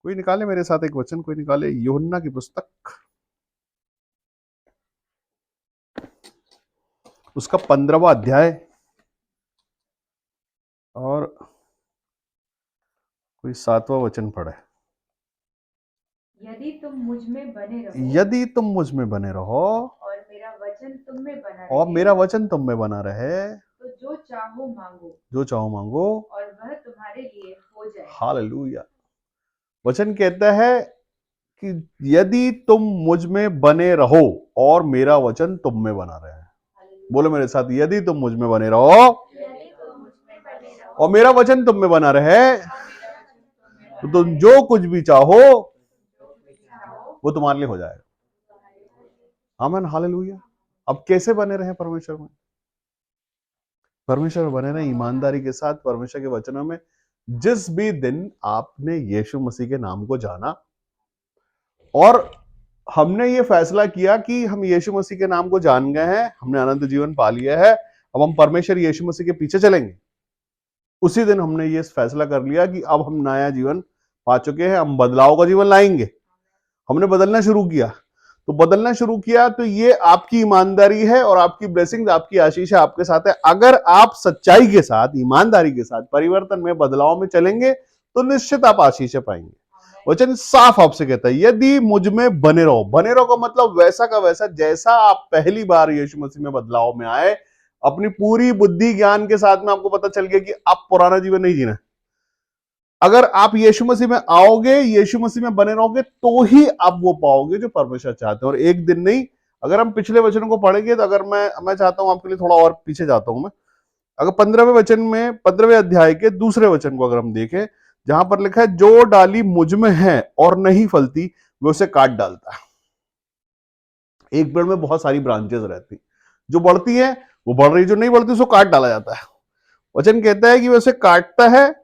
कोई निकाले मेरे साथ एक वचन, कोई निकाले यूहन्ना की पुस्तक, उसका 15वां अध्याय, और कोई 7वां वचन पढ़े। यदि तुम मुझ में बने रहो यदि तुम मुझ में बने रहो और मेरा वचन तुम में बना और रहे, मेरा वचन तुम में बना रहे, तो जो चाहो मांगो जो चाहो मांगो और वह तुम्हारे लिए हो जाएगा। हालेलुया। वचन कहता है कि यदि तुम मुझ में बने रहो और मेरा वचन तुम में बना रहे। बोलो मेरे साथ, यदि तुम मुझ में बने रहो यदि तुम मुझ में बने रहो और मेरा वचन तुम में बना रहे, और मेरा वचन तुम में तो बना तुम रहे, जो कुछ भी चाहो जो कुछ चाहो वो तुम्हारे लिए हो जाएगा। तुम्हारे लिए हो जाएगा। आमीन हालेलुया। अब कैसे बने रहे परमेश्वर में? परमेश्वर में बने रहे ईमानदारी के साथ, परमेश्वर के वचनों में। जिस भी दिन आपने यीशु मसीह के नाम को जाना और हमने ये फैसला किया कि हम यीशु मसीह के नाम को जान गए हैं, हमने अनंत जीवन पा लिया है, अब हम परमेश्वर यीशु मसीह के पीछे चलेंगे, उसी दिन हमने ये फैसला कर लिया कि अब हम नया जीवन पा चुके हैं, हम बदलाव का जीवन लाएंगे। हमने बदलना शुरू किया, तो बदलना शुरू किया तो ये आपकी ईमानदारी है और आपकी ब्लेसिंग, आपकी आशीष है, आपके साथ है। अगर आप सच्चाई के साथ, ईमानदारी के साथ परिवर्तन में, बदलाव में चलेंगे तो निश्चित आप आशीष पाएंगे। वचन साफ आपसे कहता है यदि मुझ में बने रहो। बने रहो का मतलब वैसा का वैसा जैसा आप पहली बार यीशु मसीह में बदलाव में आए, अपनी पूरी बुद्धि ज्ञान के साथ में आपको पता चल गया कि आप पुराना जीवन नहीं जीना। अगर आप यीशु मसीह में आओगे, यीशु मसीह में बने रहोगे, तो ही आप वो पाओगे जो परमेश्वर चाहते हैं, और एक दिन नहीं। अगर हम पिछले वचनों को पढ़ेंगे तो अगर मैं चाहता हूं आपके लिए थोड़ा और पीछे जाता हूं मैं। अगर 15वें वचन में, 15वें अध्याय के दूसरे वचन को अगर हम देखें, जहां पर लिखा है जो डाली मुझ में है और नहीं फलती वो उसे काट डालता है। एक पेड़ में बहुत सारी ब्रांचेस रहती, जो बढ़ती है वो बढ़ रही, जो नहीं बढ़ती उसको काट डाला जाता है। वचन कहता है कि वो उसे काटता है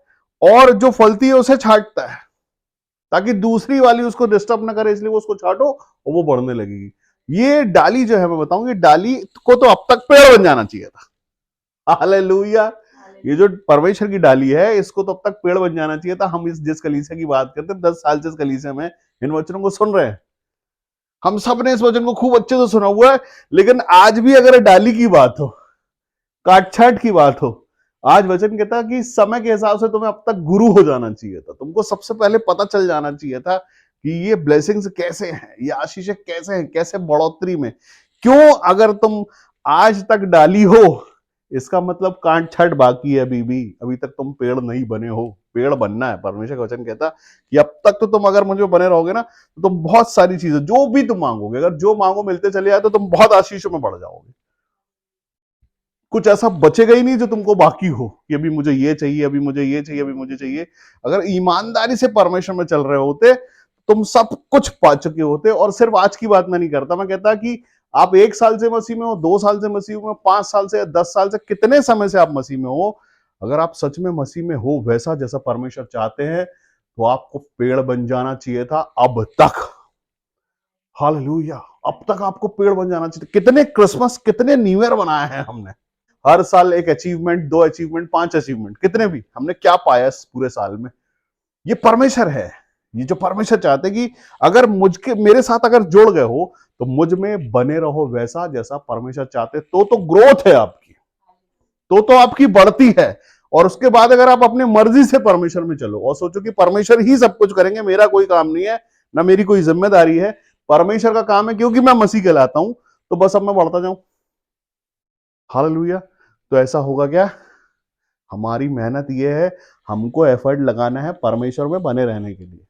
और जो फलती है उसे छांटता है, ताकि दूसरी वाली उसको डिस्टर्ब ना करे, इसलिए वो उसको छाटो और वो बढ़ने लगेगी। ये डाली जो है, मैं बताऊं, ये डाली को तो अब तक पेड़ बन जाना चाहिए था। हालेलुया। ये जो परमेश्वर की डाली है, इसको तो अब तक पेड़ बन जाना चाहिए था। हम इस जिस कलीसिया की बात करते हैं, 10 साल से इस कलीसिया में इन वचनों को सुन रहे हैं, हम सब ने इस वचन को खूब अच्छे से सुना हुआ है। लेकिन आज भी अगर डाली की बात हो, काट छाट की बात हो, आज वचन कहता है कि समय के हिसाब से तुम्हें अब तक गुरु हो जाना चाहिए था। तुमको सबसे पहले पता चल जाना चाहिए था कि ये ब्लेसिंग्स कैसे हैं, ये आशीषें कैसे हैं, कैसे बढ़ोतरी में क्यों। अगर तुम आज तक डाली हो, इसका मतलब काट छाट बाकी है अभी भी, अभी तक तुम पेड़ नहीं बने हो। पेड़ बनना है। परमेश्वर का वचन कहता कि अब तक तो तुम अगर मुझे बने रहोगे ना, तो तुम बहुत सारी चीजें जो भी तुम मांगोगे, अगर जो मांगो मिलते चले जाए, तो तुम बहुत आशीषों में बढ़ जाओगे। कुछ ऐसा बचेगा ही नहीं जो तुमको बाकी हो कि अभी मुझे ये चाहिए, अभी मुझे ये चाहिए, अभी मुझे चाहिए। अगर ईमानदारी से परमेश्वर में चल रहे होते, तुम सब कुछ पा चुके होते। और सिर्फ आज की बात मैं नहीं करता, मैं कहता कि आप 1 साल से मसीह में हो, 2 साल से मसीह में, 5 साल से, 10 साल से, कितने समय से आप मसीह में हो, अगर आप सच में मसीह में हो वैसा जैसा परमेश्वर चाहते हैं, तो आपको पेड़ बन जाना चाहिए था अब तक। हालेलुया। अब तक आपको पेड़ बन जाना चाहिए। कितने क्रिसमस, कितने न्यू ईयर बनाए हैं हमने। हर साल एक अचीवमेंट, 2 अचीवमेंट, 5 अचीवमेंट, कितने भी। हमने क्या पाया इस पूरे साल में? ये परमेश्वर है। ये जो परमेश्वर चाहते कि अगर मुझके मेरे साथ अगर जुड़ गए हो, तो मुझ में बने रहो वैसा जैसा परमेश्वर चाहते, तो ग्रोथ है आपकी, तो आपकी बढ़ती है। और उसके बाद अगर आप अपनी मर्जी से परमेश्वर में चलो और सोचो कि परमेश्वर ही सब कुछ करेंगे, मेरा कोई काम नहीं है, ना मेरी कोई जिम्मेदारी है, परमेश्वर का काम है, क्योंकि मैं मसीह कहलाता हूं, तो बस अब मैं बढ़ता जाऊं। हालेलुया। तो ऐसा होगा क्या? हमारी मेहनत ये है, हमको एफर्ट लगाना है परमेश्वर में बने रहने के लिए,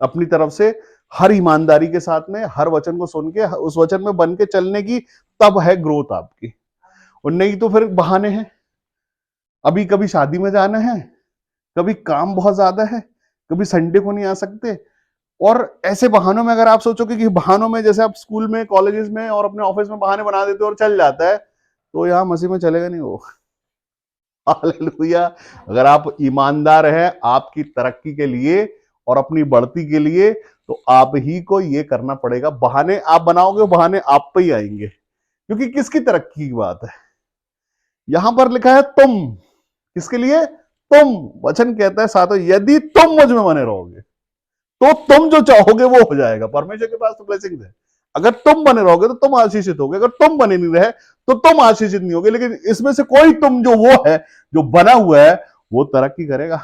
अपनी तरफ से हर ईमानदारी के साथ में, हर वचन को सुन के उस वचन में बन के चलने की। तब है ग्रोथ आपकी। और नहीं तो फिर बहाने हैं। अभी कभी शादी में जाना है, कभी काम बहुत ज्यादा है, कभी संडे को नहीं आ सकते। और ऐसे बहानों में अगर आप सोचोगे कि बहानों में, जैसे आप स्कूल में, कॉलेजेस में और अपने ऑफिस में बहाने बना देते हो और चल जाता है, तो यहां मसीह में चलेगा नहीं वो। हालेलुया। अगर आप ईमानदार हैं आपकी तरक्की के लिए और अपनी बढ़ती के लिए, तो आप ही को ये करना पड़ेगा। बहाने आप बनाओगे, बहाने आप पे ही आएंगे, क्योंकि किसकी तरक्की की बात है? यहां पर लिखा है तुम। किसके लिए? तुम। वचन कहता है साथ, यदि तुम मुझ में बने रहोगे। तो तुम जो चाहोगे वो हो जाएगा। परमेश्वर के पास तो ब्लेसिंग है। अगर तुम बने रहोगे तो तुम आशीषित होगे, अगर तुम बने नहीं रहे तो तुम आशीषित नहीं होगे। लेकिन इसमें से कोई तुम जो वो है, जो बना हुआ है, वो तरक्की करेगा,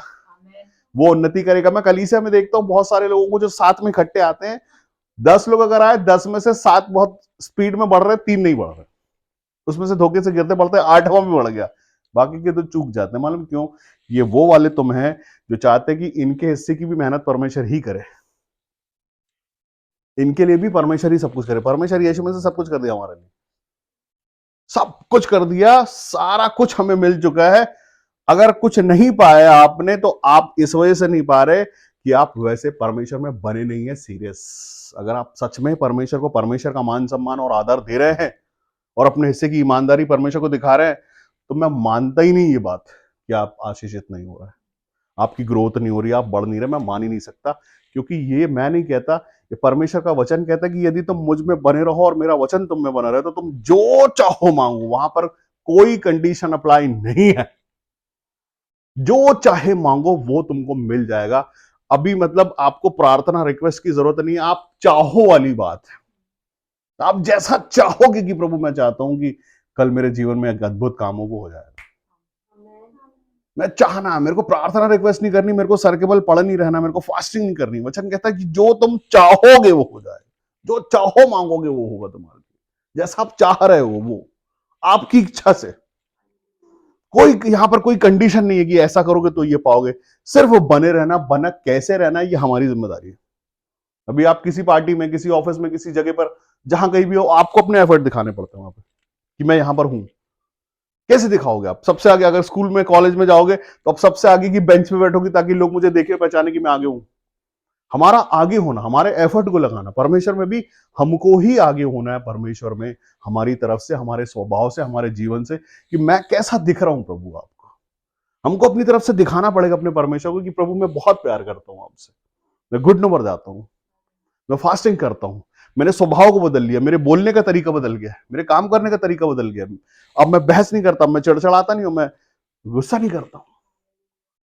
वो उन्नति करेगा। मैं कलीसिया में देखता हूं बहुत सारे लोगों को जो साथ में इकट्ठे आते हैं, 10 लोग अगर आए, 10 में से 7 बहुत स्पीड में बढ़ रहे, 3 नहीं बढ़ रहे, उसमें से धोखे से गिरते पड़ते 8वां भी बढ़ गया, बाकी के तो चूक जाते हैं। मालूम क्यों? ये वो वाले तुम हैं जो चाहते कि इनके हिस्से की भी मेहनत परमेश्वर ही करे, इनके लिए भी परमेश्वर ही सब कुछ करे। परमेश्वर यीशु में से सब कुछ कर दिया हमारे लिए, सब कुछ कर दिया, सारा कुछ हमें मिल चुका है। अगर कुछ नहीं पाया आपने तो आप इस वजह से नहीं पा रहे कि आप वैसे परमेश्वर में बने नहीं है सीरियस। अगर आप सच में परमेश्वर को, परमेश्वर का मान सम्मान और आदर दे रहे हैं और अपने हिस्से की ईमानदारी परमेश्वर को दिखा रहे हैं, तो मैं मानता ही नहीं ये बात कि आप आशीषित नहीं हो रहा है, आपकी ग्रोथ नहीं हो रही, आप बढ़ नहीं रहे। मैं मान ही नहीं सकता, क्योंकि ये मैं नहीं कहता, ये परमेश्वर का वचन कहता है कि यदि तुम मुझ में बने रहो और मेरा वचन तुम में बना रहे तो तुम जो चाहो मांगो। वहां पर कोई कंडीशन अप्लाई नहीं है, जो चाहे मांगो वो तुमको मिल जाएगा। अभी मतलब आपको प्रार्थना रिक्वेस्ट की जरूरत नहीं है, आप चाहो वाली बात है। आप जैसा चाहोगे कि प्रभु मैं चाहता हूं कि कल मेरे जीवन में एक अद्भुत काम हो, वो हो जाएगा। मैं चाहना, मेरे को प्रार्थना रिक्वेस्ट नहीं करनी, मेरे को सर के बल पड़ नहीं रहना, मेरे को फास्टिंग नहीं करनी। वचन कहता है कि जो तुम चाहोगे वो हो जाएगा, जो चाहो मांगोगे वो होगा तुम्हारे लिए, जैसा आप चाह रहे हो वो आपकी इच्छा से। कोई यहां पर कोई कंडीशन नहीं है कि ऐसा करोगे तो ये पाओगे। सिर्फ बने रहना, बना कैसे रहना ये हमारी जिम्मेदारी है। अभी आप किसी पार्टी में, किसी ऑफिस में, किसी जगह पर, जहां कहीं भी हो, आपको अपने एफर्ट दिखाने पड़ते हैं वहां पर कि मैं यहां पर हूं। कैसे दिखाओगे आप? सबसे आगे, अगर स्कूल में, कॉलेज में जाओगे तो आप सबसे आगे की बेंच पे बैठोगे ताकि लोग मुझे देखे, पहचाने कि मैं आगे हूं। हमारा आगे होना, हमारे एफर्ट को लगाना। परमेश्वर में भी हमको ही आगे होना है, परमेश्वर में हमारी तरफ से, हमारे स्वभाव से, हमारे जीवन से, कि मैं कैसा दिख रहा हूं प्रभु आपको। हमको अपनी तरफ से दिखाना पड़ेगा अपने परमेश्वर को कि प्रभु मैं बहुत प्यार करता हूं आपसे, मैं गुड नंबर जाता हूं, मैं फास्टिंग करता हूं, मैंने स्वभाव को बदल लिया, मेरे बोलने का तरीका बदल गया, मेरे काम करने का तरीका बदल गया। अब मैं बहस नहीं करता, मैं चिड़चिड़ाता नहीं हूं, मैं गुस्सा नहीं करता हूं।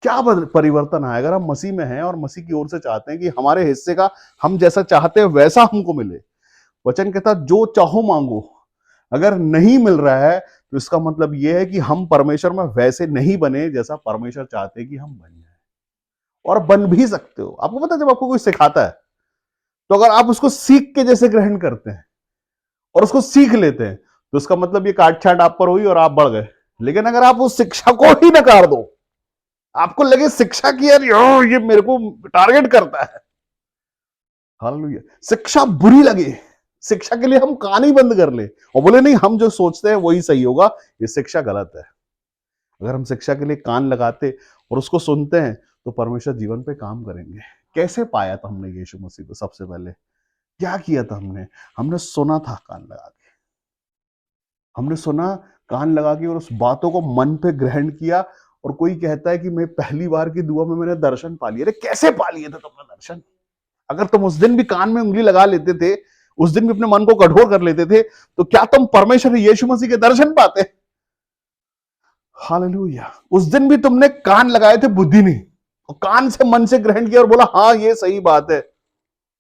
क्या परिवर्तन आया अगर हम मसीह में हैं और मसीह की ओर से चाहते हैं कि हमारे हिस्से का हम जैसा चाहते हैं वैसा हमको मिले। वचन कहता जो चाहो मांगो। अगर नहीं मिल रहा है तो इसका मतलब यह है कि हम परमेश्वर में वैसे नहीं बने जैसा परमेश्वर चाहते हैं कि हम बन जाए। और बन भी सकते हो। आपको पता है, जब आपको कोई सिखाता है तो अगर आप उसको सीख के जैसे ग्रहण करते हैं और उसको सीख लेते हैं तो इसका मतलब ये काट छाट आप पर हुई और आप बढ़ गए। लेकिन अगर आप उस शिक्षा को ही नकार दो, आपको लगे शिक्षा की यार ये मेरे को टारगेट करता है, हालेलुया, शिक्षा बुरी लगे, शिक्षा के लिए हम कान ही बंद कर ले और बोले नहीं हम जो सोचते हैं वही सही होगा, ये शिक्षा गलत है। अगर हम शिक्षा के लिए कान लगाते और उसको सुनते हैं तो परमेश्वर जीवन पे काम करेंगे। कैसे पाया था हमने यीशु मसीह को? सबसे पहले क्या किया था हमने? हमने सुना था कान लगा के, हमने सुना कान लगा के और उस बातों को मन पे ग्रहण किया। और कोई कहता है कि मैं पहली बार की दुआ में मैंने दर्शन पा लिए। अरे कैसे पा लिए थे तुमने दर्शन? अगर तुम उस दिन भी कान में उंगली लगा लेते थे, उस दिन भी अपने मन को कठोर कर लेते थे, तो क्या तुम परमेश्वर यीशु मसीह के दर्शन पाते? हालेलुया। उस दिन भी तुमने कान लगाए थे, बुद्धि नहीं, और कान से, मन से ग्रहण किया और बोला हाँ ये सही बात है,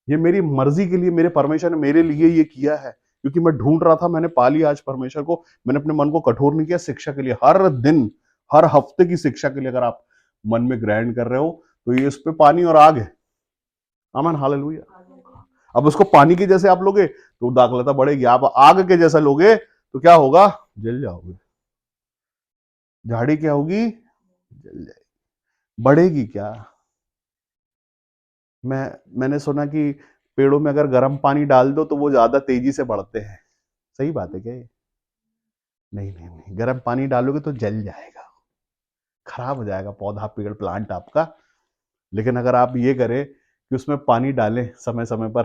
ये मेरी मर्जी के लिए मेरे परमेश्वर ने मेरे लिए ये किया है, क्योंकि मैं ढूंढ रहा था, मैंने पा लिया आज परमेश्वर को। मैंने अपने मन को कठोर नहीं किया। शिक्षा के लिए हर दिन, हर हफ्ते की शिक्षा के लिए अगर आप मन में ग्रहण कर रहे हो तो ये उस पे पानी और आग है। आमीन, हालेलुया। अब उसको पानी के जैसे आप लोगे तो दाखलता बढ़ेगी, आप आग के जैसा लोगे तो क्या होगा? जल जाओगे। झाड़ी क्या होगी? जल जाएगी। बढ़ेगी क्या? मैंने सुना कि पेड़ों में अगर गर्म पानी डाल दो तो वो ज्यादा तेजी से बढ़ते हैं। सही बात है क्या ये? नहीं नहीं नहीं, गर्म पानी डालोगे तो जल जाएगा, खराब हो जाएगा पौधा, पेड़, प्लांट आपका। लेकिन अगर आप ये करें कि उसमें पानी डालें समय समय पर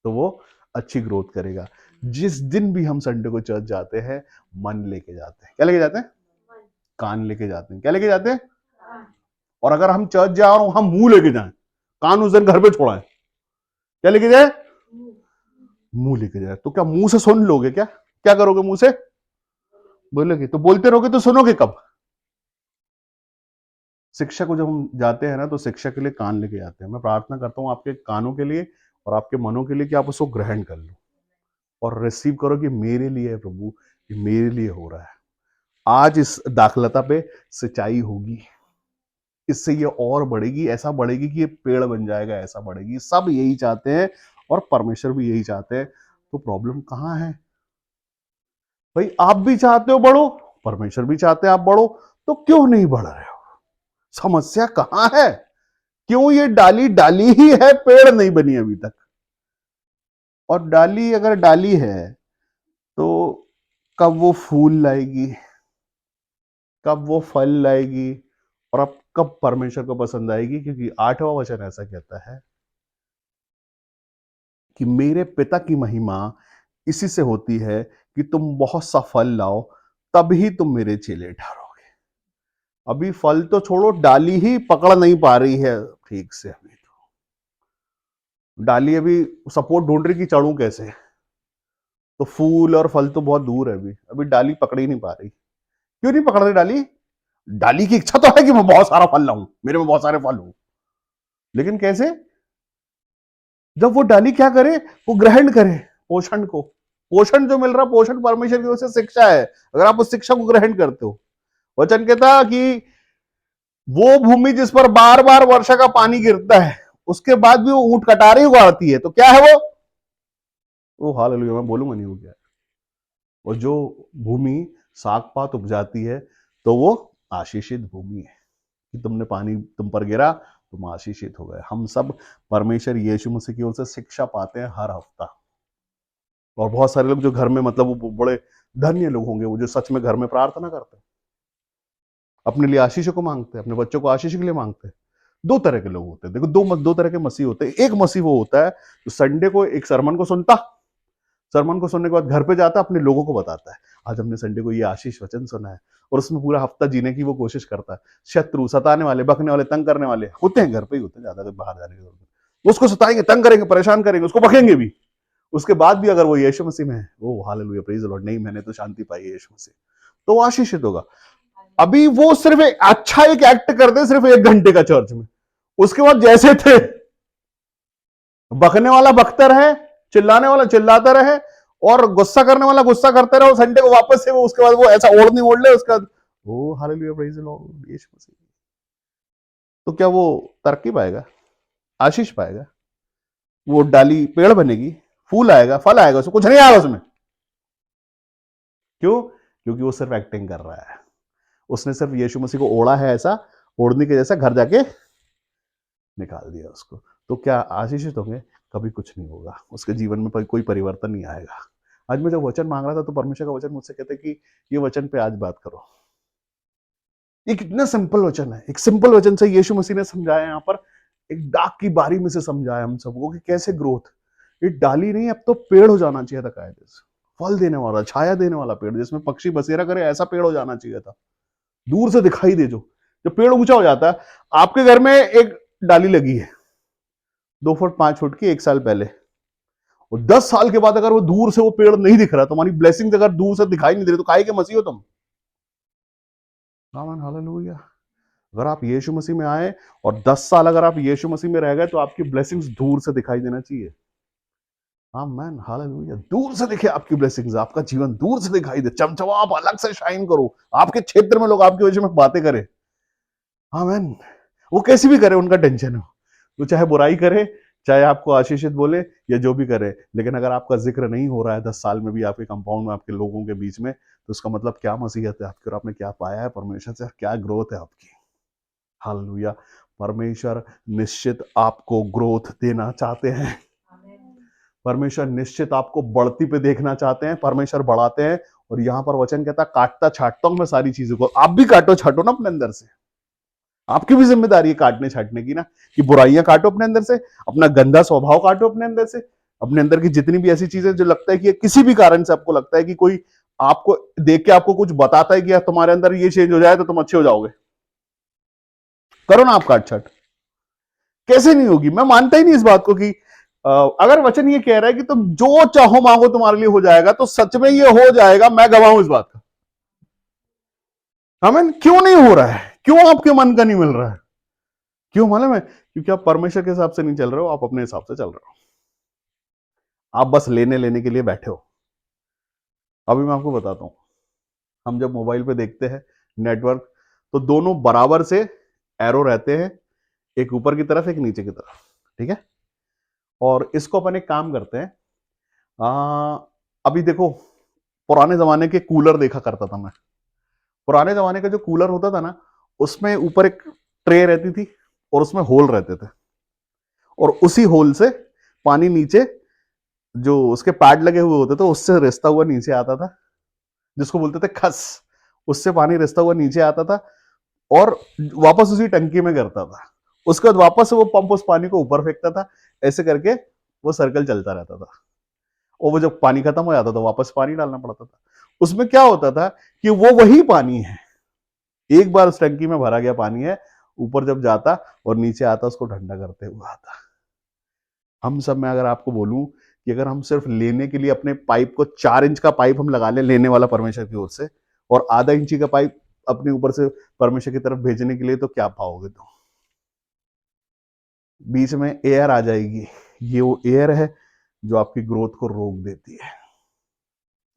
तो वो अच्छी ग्रोथ करेगा। जिस दिन भी हम संडे को चर्च जाते हैं, मन लेके जाते हैं। क्या लेके जाते हैं? कान लेके जाते हैं। क्या लेके जाते हैं? और अगर हम चर्च जाए और हम मुंह लेके जाएं, कान उस दिन घर पे छोड़ाएं, क्या लेके जाए? मुंह लेके जाए। तो क्या मुंह से सुन लोगे? क्या करोगे मुंह से? बोलोगे तो बोलते रहोगे तो सुनोगे कब? शिक्षा को जब हम जाते हैं ना तो शिक्षा के लिए कान लेके जाते हैं। मैं प्रार्थना करता हूँ आपके कानों के लिए और आपके मनों के लिए कि आप उसको ग्रहण कर लो और रिसीव करो कि मेरे लिए है प्रभु, ये मेरे लिए हो रहा है। आज इस दाखलता पे सिंचाई होगी, इससे ये और बढ़ेगी, ऐसा बढ़ेगी कि ये पेड़ बन जाएगा, ऐसा बढ़ेगी। सब यही चाहते हैं और परमेश्वर भी यही चाहते हैं। तो प्रॉब्लम कहाँ है भाई? आप भी चाहते हो बढ़ो, परमेश्वर भी चाहते हैं आप बढ़ो, तो क्यों नहीं बढ़ रहे हो? समस्या कहां है? क्यों ये डाली डाली ही है, पेड़ नहीं बनी अभी तक? और डाली अगर डाली है तो कब वो फूल लाएगी, कब वो फल लाएगी, और अब कब परमेश्वर को पसंद आएगी? क्योंकि 8वां वचन ऐसा कहता है कि मेरे पिता की महिमा इसी से होती है कि तुम बहुत सा फल लाओ, तभी तुम मेरे चेले ठहरोगे। अभी फल तो छोड़ो, डाली ही पकड़ नहीं पा रही है ठीक से। अभी तो डाली अभी सपोर्ट ढूंढ रही कि चढ़ूं कैसे। तो फूल और फल तो बहुत दूर है, अभी अभी डाली पकड़ ही नहीं पा रही। क्यों नहीं पकड़ रही डाली? डाली की इच्छा तो है कि मैं बहुत सारा फल लाऊं, मेरे में बहुत सारे फल हो, लेकिन कैसे? जब वो डाली क्या करे, वो ग्रहण करे पोषण को। पोषण जो मिल रहा, पोषण परमेश्वर की ओर से शिक्षा है। अगर आप उस शिक्षा को ग्रहण करते हो, वचन कहता कि वो भूमि जिस पर बार बार वर्षा का पानी गिरता है, उसके बाद भी वो ऊंट कटारे उगाड़ती है, तो क्या है वो हालेलुया, मैं बोलूंगा नहीं वो क्या है। और जो भूमि साग पात उपजाती है, तो वो आशीषित भूमि है कि तुमने पानी तुम पर गिरा, तुम आशीषित हो गए। हम सब परमेश्वर यीशु मसीह की ओर से शिक्षा पाते हैं हर हफ्ता। और बहुत सारे लोग जो घर में, मतलब वो बड़े धन्य लोग होंगे वो जो सच में घर में प्रार्थना करते हैं, अपने लिए आशीषों को मांगते हैं, अपने बच्चों को आशीष के लिए मांगते हैं। दो तरह के लोग होते हैं। देखो, दो तरह के मसीह होते हैं। एक मसीह वो होता है जो संडे को एक सरमन को सुनता, सरमन को सुनने के बाद घर पे जाता, अपने लोगों को बताता है आज हमने संडे को ये आशीष वचन सुना है, और उसमें पूरा हफ्ता जीने की वो कोशिश करता है। शत्रु, सताने वाले, बकने वाले, तंग करने वाले होते हैं, घर पे ही होते हैं, ज्यादा बाहर जाने की जरूरत नहीं। उसको सताएंगे, तंग करेंगे, परेशान करेंगे, उसको बकेंगे भी। उसके बाद भी अगर वो यीशु मसीह में है, वो हालेलुया, प्रेज द लॉर्ड, नहीं मैंने तो शांति पाई है यीशु मसीह, तो वो आशीषित होगा। अभी वो सिर्फ एक एक्ट कर दे, सिर्फ 1 घंटे का चर्च में, उसके बाद जैसे थे, बकने वाला बकता रहे, चिल्लाने वाला चिल्लाता रहे, और गुस्सा करने वाला गुस्सा करते रहे। संडे को वापस से वो, उसके बाद वो ऐसा ओढ़ नहीं ओढ़ ले, उसके बाद वो हालेलुया, प्रेज द लॉर्ड, यीशु मसीह। तो क्या वो तरक्की पाएगा, आशीष पाएगा? वो डाली पेड़ बनेगी, फूल आएगा, फल आएगा, उसमें कुछ नहीं आएगा उसमें। क्यों? क्योंकि वो सिर्फ एक्टिंग कर रहा है। उसने सिर्फ यीशु मसीह को ओढ़ा है, ऐसा ओढ़ने के जैसा, घर जाके निकाल दिया उसको। तो क्या आशीषित होंगे? कभी कुछ नहीं होगा, उसके जीवन में कोई परिवर्तन नहीं आएगा। आज मैं जब वचन मांग रहा था तो परमेश्वर का वचन मुझसे कहते कि ये वचन पे आज बात करो। ये कितना सिंपल वचन है, एक सिंपल वचन से यीशु मसीह ने समझाया, यहाँ पर एक डाक की बारी में से समझाया हम सबको कि कैसे ग्रोथ। ये डाली नहीं, अब तो पेड़ हो जाना चाहिए था, कायदे से फल देने वाला, छाया देने वाला पेड़, जिसमें पक्षी बसेरा करे, ऐसा पेड़ हो जाना चाहिए था। दूर से दिखाई दे, जो जब पेड़ ऊंचा हो जाता है। आपके घर में एक डाली लगी है 2 फुट 5 फुट की 1 साल पहले, और 10 साल के बाद अगर वो दूर से वो पेड़ नहीं दिख रहा, तुम्हारी ब्लेसिंग अगर दूर से दिखाई नहीं दे रही, तो काहे के मसीह हो तुम? आमीन, हालेलुया। अगर आप यीशु मसीह में आए और 10 साल अगर आप यीशु मसीह में रह गए, तो आपकी ब्लेसिंग्स दूर से दिखाई देना चाहिए। आमीन, हालेलुया। दूर से दिखे आपकी ब्लेसिंग्स, आपका जीवन दूर से दिखाई दे, चमचमा, आप अलग से शाइन करो, आपके क्षेत्र में लोग आपकी वजह में बातें करें। आमीन। वो कैसी भी करे, उनका टेंशन हो, तो चाहे बुराई करे, चाहे आपको आशीषित बोले, या जो भी करे, लेकिन अगर आपका जिक्र नहीं हो रहा है 10 साल में भी आपके कंपाउंड में, आपके लोगों के बीच में, तो उसका मतलब क्या मसीहत है आपकी, और आपने क्या पाया है परमेश्वर से, क्या ग्रोथ है आपकी। हालेलुया। परमेश्वर निश्चित आपको ग्रोथ देना चाहते हैं। परमेश्वर निश्चित आपको बढ़ती पे देखना चाहते हैं। परमेश्वर बढ़ाते हैं, और यहां पर वचन कहता है काटता छाटता हूं मैं सारी चीजों को। आप भी काटो छाटो ना अपने अंदर से, आपकी भी जिम्मेदारी है काटने छाटने की ना, कि बुराइयां काटो अपने अंदर से, अपना गंदा स्वभाव काटो अपने अंदर से, अपने अंदर की जितनी भी ऐसी चीजें जो लगता है कि किसी भी कारण से आपको लगता है कि कोई आपको देख के आपको कुछ बताता है कि यार तुम्हारे अंदर ये चेंज हो जाए तो तुम अच्छे हो जाओगे, करो ना आप काट छाट। कैसे नहीं होगी? मैं मानता ही नहीं इस बात को कि अगर वचन ये कह रहा है कि तुम जो चाहो मांगो तुम्हारे लिए हो जाएगा, तो सच में ये हो जाएगा, मैं गवाह हूं इस बात का। आमीन। क्यों नहीं हो रहा है? क्यों आपके मन का नहीं मिल रहा है? क्यों मालूम है? क्योंकि आप परमेश्वर के हिसाब से नहीं चल रहे हो, आप अपने हिसाब से चल रहे हो। आप बस लेने लेने के लिए बैठे हो। अभी मैं आपको बताता हूं, हम जब मोबाइल पे देखते हैं नेटवर्क, तो दोनों बराबर से एरो रहते हैं, एक ऊपर की तरफ एक नीचे की तरफ, ठीक है। और इसको अपन एक काम करते हैं, अभी देखो, पुराने जमाने के कूलर देखा करता था मैं। पुराने जमाने का जो कूलर होता था ना, उसमें ऊपर एक ट्रे रहती थी और उसमें होल रहते थे, और उसी होल से पानी नीचे, जो उसके पैड लगे हुए होते थे उससे रिसता हुआ नीचे आता था, जिसको बोलते थे खस। उससे पानी रिसता हुआ नीचे आता था और वापस उसी टंकी में गिरता था। उसके बाद वापस वो पंप उस पानी को ऊपर फेंकता था, ऐसे करके वो सर्कल चलता रहता था। और वो जब पानी खत्म हो जाता था वापस पानी डालना पड़ता था। उसमें क्या होता था कि वो वही पानी है, एक बार उस टंकी में भरा गया पानी है, ऊपर जब जाता और नीचे आता उसको ठंडा करते हुए आता। हम सब में अगर आपको बोलूं कि अगर हम सिर्फ लेने के लिए अपने पाइप को 4 इंच का पाइप हम लगा लें लेने वाला परमेश्वर की ओर से, और आधा इंची का पाइप अपने ऊपर से परमेश्वर की तरफ भेजने के लिए, तो क्या पाओगे? तो बीच में एयर आ जाएगी। ये वो एयर है जो आपकी ग्रोथ को रोक देती है।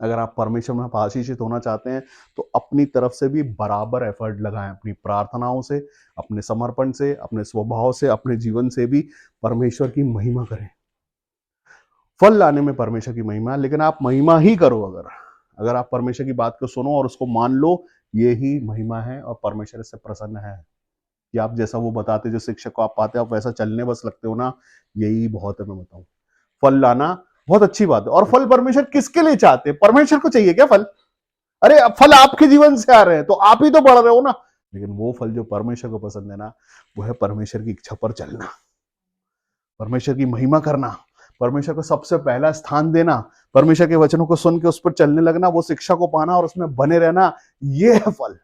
अगर आप परमेश्वर में आशीषित होना चाहते हैं तो अपनी तरफ से भी बराबर एफर्ट लगाएं, अपनी प्रार्थनाओं से, अपने समर्पण से, अपने स्वभाव से, अपने जीवन से भी परमेश्वर की महिमा करें। फल लाने में परमेश्वर की महिमा, लेकिन आप महिमा ही करो। अगर आप परमेश्वर की बात को सुनो और उसको मान लो, ये ही महिमा है, और परमेश्वर इससे प्रसन्न है कि आप जैसा वो बताते, जो शिक्षक को आप पाते आप वैसा चलने बस लगते हो ना, यही बहुत है। मैं बताऊं, फल लाना बहुत अच्छी बात है। और फल परमेश्वर किसके लिए चाहते हैं? परमेश्वर को चाहिए क्या फल? अरे अब फल आपके जीवन से आ रहे हैं तो आप ही तो बढ़ रहे हो ना। लेकिन वो फल जो परमेश्वर को पसंद है ना, वो है परमेश्वर की इच्छा पर चलना, परमेश्वर की महिमा करना, परमेश्वर को सबसे पहला स्थान देना, परमेश्वर के वचनों को सुन के उस पर चलने लगना, वो शिक्षा को पाना और उसमें बने रहना। ये है फल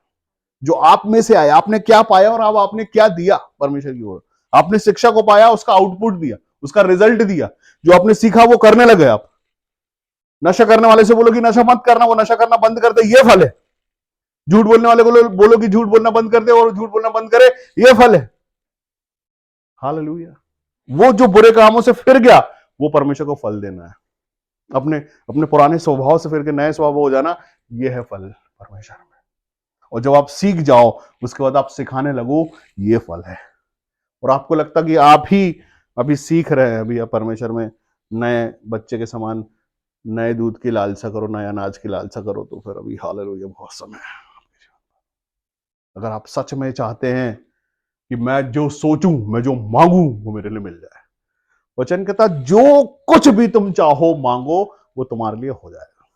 जो आप में से आया। आपने क्या पाया और अब आपने क्या दिया परमेश्वर की ओर? आपने शिक्षा को पाया, उसका आउटपुट दिया, उसका रिजल्ट दिया। जो आपने सीखा वो करने लगे आप। नशा करने वाले से बोलो कि नशा मत करना, वो नशा करना बंद कर दे, ये फल है। झूठ बोलने वाले को बोलो कि झूठ बोलना बंद कर दे और झूठ बोलना बंद करे, ये फल है। हालेलुया। वो जो बुरे कामों से फिर गया, वो परमेश्वर को फल देना है। अपने अपने पुराने स्वभाव से फिर के नए स्वभाव हो जाना, ये है फल परमेश्वर में। और जब आप सीख जाओ, उसके बाद आप सिखाने लगो, ये फल है। और आपको लगता कि आप ही अभी सीख रहे हैं, अभी आप परमेश्वर में नए बच्चे के समान, नए दूध की लालसा करो, नए अनाज की लालसा करो, तो फिर अभी हालेलुया बहुत समय है। अगर आप सच में चाहते हैं कि मैं जो सोचूं, मैं जो मांगू, वो मेरे लिए मिल जाए, वचन कहता जो कुछ भी तुम चाहो मांगो, वो तुम्हारे लिए हो जाएगा।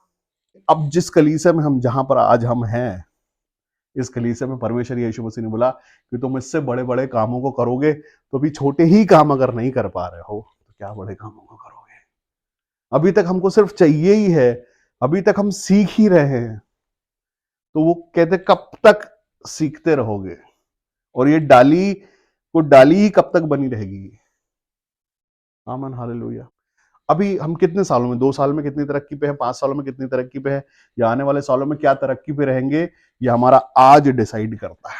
अब जिस कलीसिया में हम, जहां पर आज हम हैं, इस कलीसिया में परमेश्वर यीशु मसीह ने बोला कि तुम इससे बड़े बड़े कामों को करोगे, तो भी छोटे ही काम अगर नहीं कर पा रहे हो तो क्या बड़े कामों को करोगे? अभी तक हमको सिर्फ चाहिए ही है, अभी तक हम सीख ही रहे हैं। तो वो कहते कब तक सीखते रहोगे? और ये डाली ही कब तक बनी रहेगी? आमन हालेलुया। अभी हम कितने सालों में, 2 साल में कितनी तरक्की पे है, 5 सालों में कितनी तरक्की पे है, या आने वाले सालों में क्या तरक्की पे रहेंगे, ये हमारा आज डिसाइड करता है।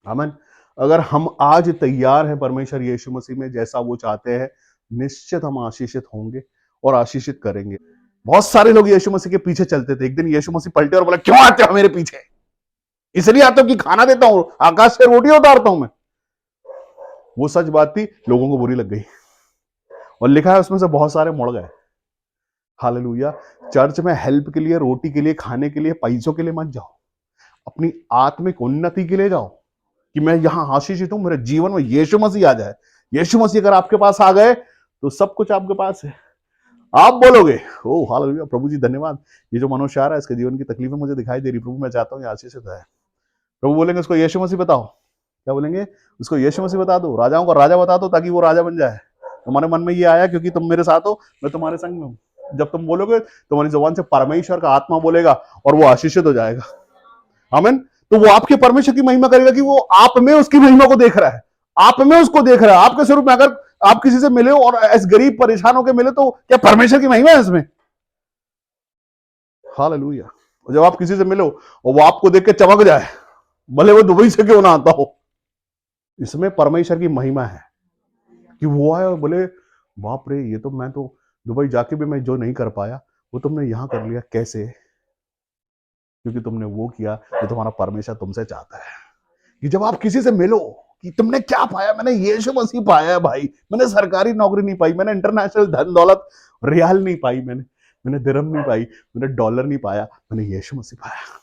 आमीन। अगर हम आज तैयार हैं परमेश्वर यीशु मसीह में, जैसा वो चाहते हैं, निश्चित हम आशीषित होंगे और आशीषित करेंगे। बहुत सारे लोग यीशु मसीह के पीछे चलते थे, एक दिन यीशु मसीह पलटे और बोला, क्यों आते हो मेरे पीछे? इसलिए आता हूं कि खाना देता हूं, आकाश से रोटी उतारता हूं मैं। वो सच बात थी, लोगों को बुरी लग गई, और लिखा है उसमें से बहुत सारे मुड़ गए। हालेलुया। चर्च में हेल्प के लिए, रोटी के लिए, खाने के लिए, पैसों के लिए मत जाओ, अपनी आत्मिक उन्नति के लिए जाओ, कि मैं यहां आशीषित हूं, मेरे जीवन में यीशु मसीह आ जाए। यीशु मसीह अगर आपके पास आ गए तो सब कुछ आपके पास है। आप बोलोगे, ओ हालेलुया, प्रभु जी धन्यवाद, ये जो मनुष्य आ रहा है इसके जीवन की तकलीफें मुझे दिखाई दे रही, प्रभु मैं चाहता हूं ये आशीषित है। प्रभु बोलेंगे उसको यीशु मसीह बताओ। क्या बोलेंगे? उसको यीशु मसीह बता दो, राजाओं को राजा बता दो, ताकि वो राजा बन जाए। तुम्हारे मन में ये आया क्योंकि तुम मेरे साथ हो, मैं तुम्हारे संग में हूं। जब तुम बोलोगे, तुम्हारी जुबान से परमेश्वर का आत्मा बोलेगा और वो आशीषित हो जाएगा। आमीन। तो वो आपके परमेश्वर की महिमा करेगा कि वो आप में उसकी महिमा को देख रहा है, आप में उसको देख रहा है। आपके स्वरूप में अगर आप किसी से मिले और ऐसे गरीब परेशान होकर मिले, तो क्या परमेश्वर की महिमा है इसमें? हालेलुया। जब आप किसी से मिलो और वो आपको देख के चमक जाए, भले वो दुबई से क्यों ना आता हो। इसमें परमेश्वर की महिमा है कि वो आया और बोले बाप रे, ये तो मैं तो दुबई जाके भी मैं जो नहीं कर पाया वो तुमने यहां कर लिया। कैसे? क्योंकि तुमने वो किया जो तुम्हारा परमेश्वर तुमसे चाहता है। कि जब आप किसी से मिलो कि तुमने क्या पाया, मैंने यीशु मसीह पाया है भाई। मैंने सरकारी नौकरी नहीं पाई, मैंने इंटरनेशनल धन दौलत रियाल नहीं पाई, मैंने दिरहम नहीं पाई, मैंने डॉलर नहीं पाया, मैंने यीशु मसीह पाया।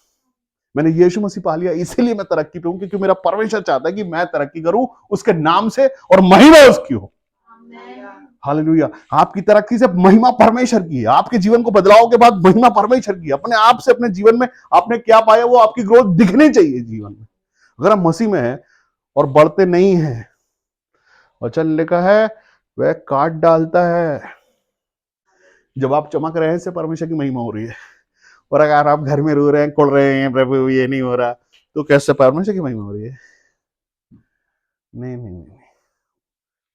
मैंने यीशु मसीह पा लिया, इसीलिए मैं तरक्की पे हूं, क्योंकि मेरा परमेश्वर चाहता है कि मैं तरक्की करूं उसके नाम से और महिमा उसकी हो। हालेलुया। आपकी तरक्की से महिमा परमेश्वर की है। आपके जीवन को बदलाव के बाद महिमा परमेश्वर की है। अपने आप से अपने जीवन में आपने क्या पाया वो आपकी ग्रोथ दिखनी चाहिए जीवन में। अगर आप मसीह में है और बढ़ते नहीं है, वचन लिखा है वह काट डालता है। जब आप चमक रहे हैं से परमेश्वर की महिमा हो रही है, और अगर आप घर में रो रहे हैं, कुड़ रहे हैं, प्रभु ये नहीं हो रहा, तो कैसे परमेश्वर की महिमा हो रही है? नहीं नहीं नहीं।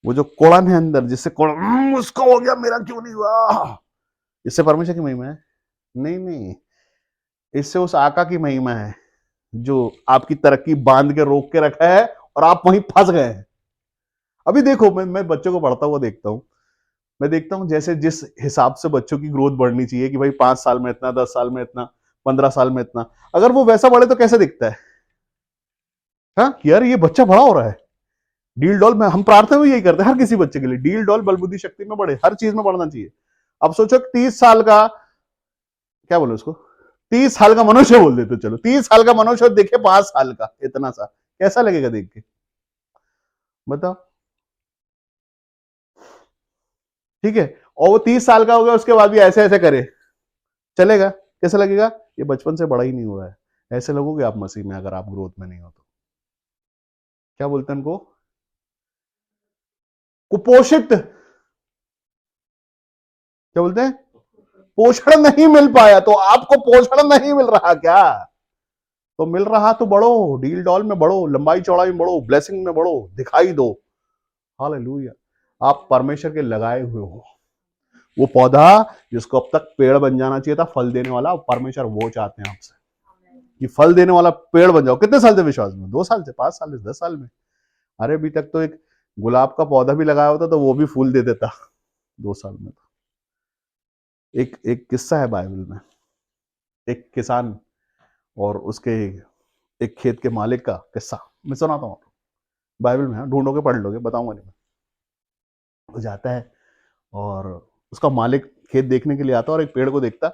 वो जो कोड़न है अंदर, जिससे कोड़न उसको हो गया, मेरा क्यों नहीं हुआ, इससे परमेश्वर की महिमा है? नहीं नहीं, इससे उस आका की महिमा है जो आपकी तरक्की बांध के रोक के रखा है और आप वहीं फंस गए हैं। अभी देखो, मैं बच्चों को पढ़ता हुआ देखता हूँ। मैं देखता हूँ जैसे जिस हिसाब से बच्चों की ग्रोथ बढ़नी चाहिए कि भाई 5 साल में इतना, 10 साल में इतना, 15 साल में इतना, अगर वो वैसा बढ़े तो कैसे दिखता है? हाँ यार, ये बच्चा बड़ा हो रहा है। डील डॉल में हम प्रार्थना में यही करते हैं हर किसी बच्चे के लिए, डील डॉल बल बुद्धि शक्ति में बढ़े, हर चीज में बढ़ना चाहिए। अब सोचो 30 साल का, क्या बोलो उसको, 30 साल का मनुष्य बोल देते, चलो 30 साल का मनुष्य देखे 5 साल का इतना सा, कैसा लगेगा देख के? बताओ। ठीक है, और वो 30 साल का हो गया उसके बाद भी ऐसे ऐसे करे, चलेगा? कैसा लगेगा? ये बचपन से बड़ा ही नहीं हुआ है। ऐसे लगोगे आप मसीह में अगर आप ग्रोथ में नहीं हो तो। क्या बोलते हैं उनको? कुपोषित। क्या बोलते हैं? पोषण नहीं मिल पाया। तो आपको पोषण नहीं मिल रहा क्या? तो मिल रहा तो बढ़ो, डील डॉल में बढ़ो, लंबाई चौड़ाई में बढ़ो, ब्लेसिंग में बढ़ो, दिखाई दो। हालेलुया। आप परमेश्वर के लगाए हुए हो, वो पौधा जिसको अब तक पेड़ बन जाना चाहिए था, फल देने वाला, परमेश्वर वो चाहते हैं आपसे कि फल देने वाला पेड़ बन जाओ। कितने साल से विश्वास में? 2 साल से, 5 साल से, 10 साल में? अरे अभी तक तो एक गुलाब का पौधा भी लगाया होता तो वो भी फूल दे देता 2 साल में। तो एक एक किस्सा है बाइबल में, एक किसान और उसके एक खेत के मालिक का किस्सा मैं सुनाता हूँ। बाइबल में है, ढूंढोगे पढ़ लोगे, बताऊंगा नहीं मैं। वो जाता है और उसका मालिक खेत देखने के लिए आता है और एक पेड़ को देखता,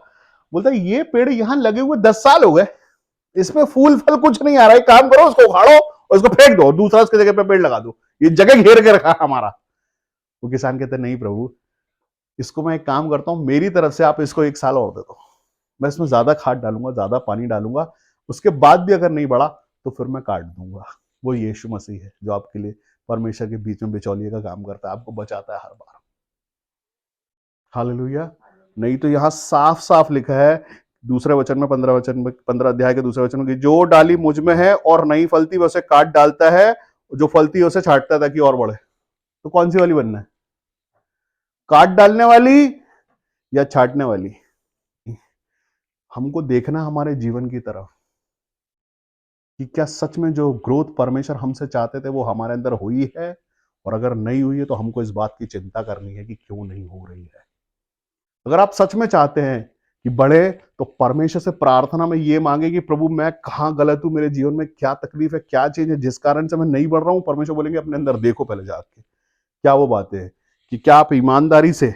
बोलता है ये पेड़ यहाँ लगे हुए 10 साल हो गए, इसमें फूल फल कुछ नहीं आ रहा है, काम करो उसको उखाड़ो और उसको फेंक दो, दूसरा उसकी जगह पे पेड़ लगा दो, ये जगह घेर के रखा हमारा। वो किसान कहते नहीं प्रभु, इसको मैं एक काम करता हूँ, मेरी तरफ से आप इसको 1 साल और दे दो, मैं इसमें ज्यादा खाद डालूंगा, ज्यादा पानी डालूंगा, उसके बाद भी अगर नहीं बढ़ा तो फिर मैं काट दूंगा। वो यीशु मसीह है जो आपके लिए परमेश्वर के बीच में बिचौलिए का काम करता है, आपको बचाता है हर बार। हालेलुया। नहीं तो यहां साफ साफ लिखा है दूसरे वचन में, 15 वचन में, 15 अध्याय के दूसरे वचन में, जो डाली मुझ में है और नहीं फलती वह उसे काट डालता है, जो फलती है उसे छांटता है ताकि और बढ़े। तो कौन सी वाली बनना है? काट डालने वाली या छांटने वाली? हमको देखना हमारे जीवन की तरफ कि क्या सच में जो ग्रोथ परमेश्वर हमसे चाहते थे वो हमारे अंदर हुई है, और अगर नहीं हुई है तो हमको इस बात की चिंता करनी है कि क्यों नहीं हो रही है। अगर आप सच में चाहते हैं कि बढ़े तो परमेश्वर से प्रार्थना में ये मांगे कि प्रभु मैं कहाँ गलत हूं, मेरे जीवन में क्या तकलीफ है, क्या चीज है जिस कारण से मैं नहीं बढ़ रहा हूं। परमेश्वर बोलेंगे अपने अंदर देखो पहले जाके, क्या वो बातें हैं कि क्या आप ईमानदारी से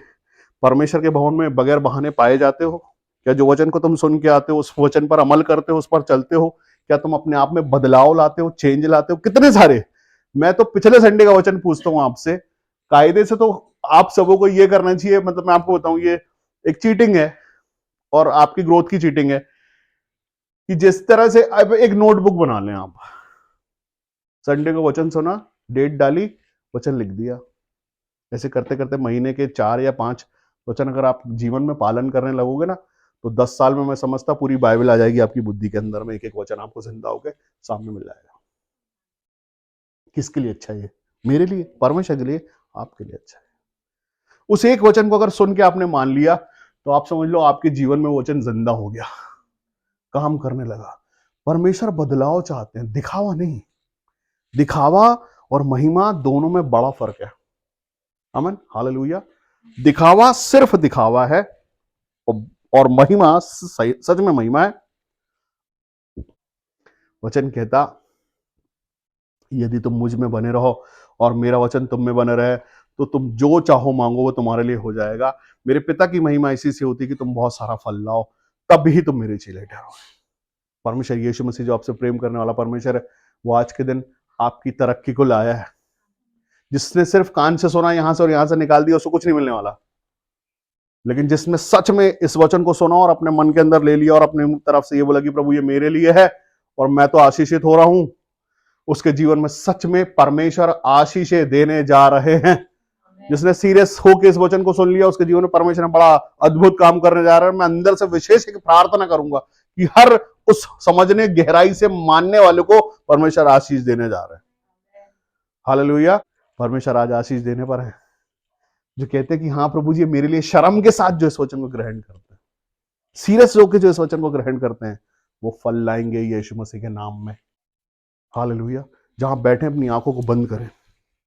परमेश्वर के भवन में बगैर बहाने पाए जाते हो? क्या जो वचन को तुम सुन के आते हो उस वचन पर अमल करते हो, उस पर चलते हो? क्या तुम अपने आप में बदलाव लाते हो, चेंज लाते हो? कितने सारे, मैं तो पिछले संडे का वचन पूछता हूं आपसे, कायदे से तो आप सबों को ये करना चाहिए, मतलब मैं आपको बताऊं ये एक चीटिंग है और आपकी ग्रोथ की चीटिंग है कि जिस तरह से अब एक नोटबुक बना लें आप, संडे को वचन सुना, डेट डाली, वचन लिख दिया, ऐसे करते करते महीने के 4 या 5 वचन अगर आप जीवन में पालन करने लगोगे ना, तो 10 साल में मैं समझता पूरी बाइबल आ जाएगी आपकी बुद्धि के अंदर में, एक एक वचन आपको जिंदा होकर सामने मिल जाएगा। किसके लिए अच्छा है ये? मेरे लिए, परमेश्वर के लिए, आपके लिए अच्छा है। उस एक वचन को अगर सुन के आपने मान लिया तो आप समझ लो आपके जीवन में वचन जिंदा हो गया, काम करने लगा। परमेश्वर बदलाव चाहते हैं, दिखावा नहीं। दिखावा और महिमा दोनों में बड़ा फर्क है। आमीन, हालेलुया। दिखावा सिर्फ दिखावा है और महिमा सच में महिमा है। वचन कहता, यदि तुम मुझ में बने रहो और मेरा वचन तुम में बने रहे तो तुम जो चाहो मांगो वो तुम्हारे लिए हो जाएगा। मेरे पिता की महिमा इसी से होती कि तुम बहुत सारा फल लाओ, तब ही तुम मेरे चेले ठहरो। परमेश्वर यीशु मसीह जो आपसे प्रेम करने वाला परमेश्वर है, वो आज के दिन आपकी तरक्की को लाया है। जिसने सिर्फ कान से सुना यहां से और यहां से निकाल दिया, उसको कुछ नहीं मिलने वाला। लेकिन जिसने सच में इस वचन को सुना और अपने मन के अंदर ले लिया और अपने तरफ से ये बोला कि प्रभु ये मेरे लिए है और मैं तो आशीषित हो रहा हूं, उसके जीवन में सच में परमेश्वर आशीषें देने जा रहे हैं। जिसने सीरियस होकर इस वचन को सुन लिया, उसके जीवन में परमेश्वर ने बड़ा अद्भुत काम करने जा रहा है। मैं अंदर से विशेष एक प्रार्थना करूंगा कि हर उस समझने गहराई से मानने वाले को परमेश्वर आशीष देने जा रहे हैं। हालेलुया। परमेश्वर आज आशीष देने पर है। जो कहते हैं कि हाँ प्रभु जी मेरे लिए, शर्म के साथ जो इस वचन को ग्रहण करते हैं, सीरियस होकर जो इस वचन को ग्रहण करते हैं, वो फल लाएंगे यीशु मसीह के नाम में। हालेलुया। जहां बैठे अपनी आंखों को बंद करें।